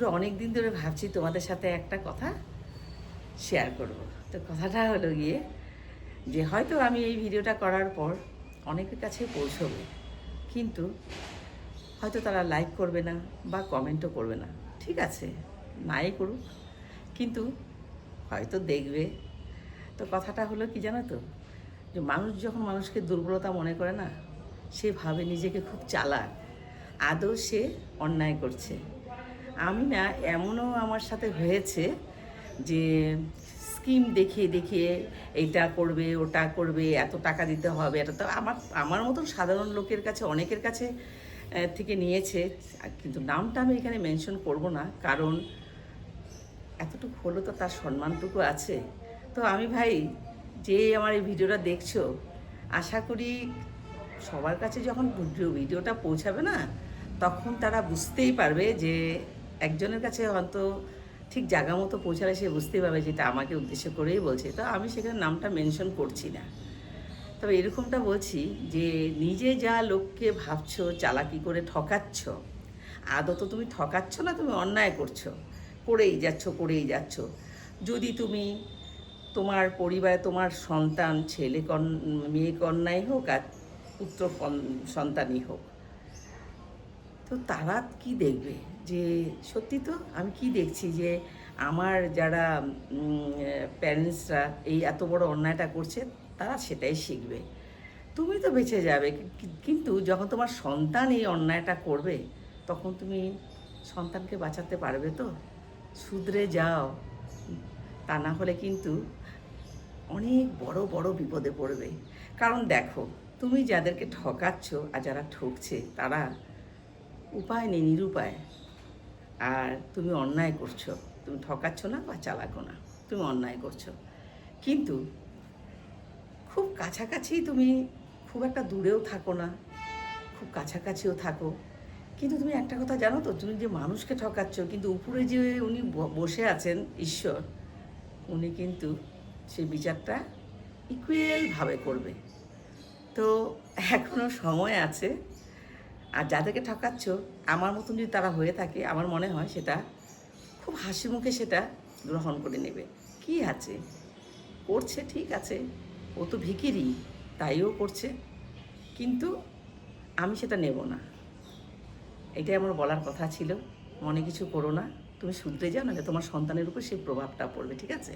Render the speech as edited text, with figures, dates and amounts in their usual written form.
বন্ধুরা, অনেক দিন ধরে ভাবছি তোমাদের সাথে একটা কথা শেয়ার করব। তো কথাটা হলো গিয়ে যে হয়তো আমি এই ভিডিওটা করার পর অনেকের কাছে পৌঁছবে, কিন্তু হয়তো তারা লাইক করবে না বা কমেন্টও করবে না। ঠিক আছে, নাই করুক, কিন্তু হয়তো দেখবে। তো কথাটা হলো কি জানো তো, যে মানুষ যখন মানুষকে দুর্বলতা মনে করে না, সে ভাবে নিজেকে খুব চালাক, আদৌ সে অন্যায় করছে। আমি না, এমনও আমার সাথে হয়েছে যে স্কিম দেখিয়ে দেখিয়ে এইটা করবে, ওটা করবে, এত টাকা দিতে হবে, এটা তো আমার আমার মতন সাধারণ লোকের কাছে, অনেকের কাছে থেকে নিয়েছে। কিন্তু নামটা আমি এখানে মেনশন করব না, কারণ এতটুকু হলো তো তার সম্মানটুকু আছে। তো আমি ভাই, যে আমার এই ভিডিওটা দেখছো, আশা করি সবার কাছে যখন ভিডিওটা পৌঁছাবে না, তখন তারা বুঝতেই পারবে যে একজনের কাছে হয়তো ঠিক জায়গা মতো পৌঁছালে সে বুঝতেই পারবে যে এটা আমাকে উদ্দেশ্য করেই বলছে। তো আমি সেখানে নামটা মেনশন করছি না। তবে এরকমটা বলছি যে নিজে যা লোককে ভাবছো চালাকি করে ঠকাচ্ছ, আদৌ তো তুমি ঠকাচ্ছ না, তুমি অন্যায় করছো, করেই যাচ্ছ করেই যাচ্ছ। যদি তুমি তোমার পরিবারে তোমার সন্তান, মেয়ে কন্যাই হোক আর পুত্র সন্তানই হোক, তো তারা কি দেখবে? যে সত্যি তো আমি কি দেখছি যে আমার যারা প্যারেন্টসরা এই এত বড় অন্যায়টা করছে, তারা সেটাই শিখবে। তুমি তো বেঁচে যাবে, কিন্তু যখন তোমার সন্তান এই অন্যায়টা করবে, তখন তুমি সন্তানকে বাঁচাতে পারবে তো? শুধরে যাও, তা না হলে কিন্তু অনেক বড় বড় বিপদে পড়বে। কারণ দেখো, তুমি যাদেরকে ঠকাচ্ছ আর যারা ঠকছে, তারা উপায় নেই, নিরুপায়। আর তুমি অন্যায় করছো, তুমি ঠকাচ্ছ না বা চালাকো না, তুমি অন্যায় করছো। কিন্তু খুব কাছাকাছি তুমি, খুব একটা দূরেও থাকো না, খুব কাছাকাছিও থাকো। কিন্তু তুমি একটা কথা জানো তো, তুমি যে মানুষকে ঠকাচ্ছ, কিন্তু উপরে যে উনি বসে আছেন ঈশ্বর, উনি কিন্তু সেই বিচারটা ইকুয়ালভাবে করবে। তো এখনও সময় আছে। আর যাদেরকে ঠকাচ্ছ, আমার মতন যদি তারা হয়ে থাকে, আমার মনে হয় সেটা খুব হাসি মুখে সেটা গ্রহণ করে নেবে। কি আছে, করছে, ঠিক আছে, ও তো ভিখিরি, তাইও করছে, কিন্তু আমি সেটা নেব না। এটাই আমার বলার কথা ছিল। মনে কিছু করো না, তুমি শুধরে যাও, না তোমার সন্তানের উপর সেই প্রভাবটা পড়বে। ঠিক আছে?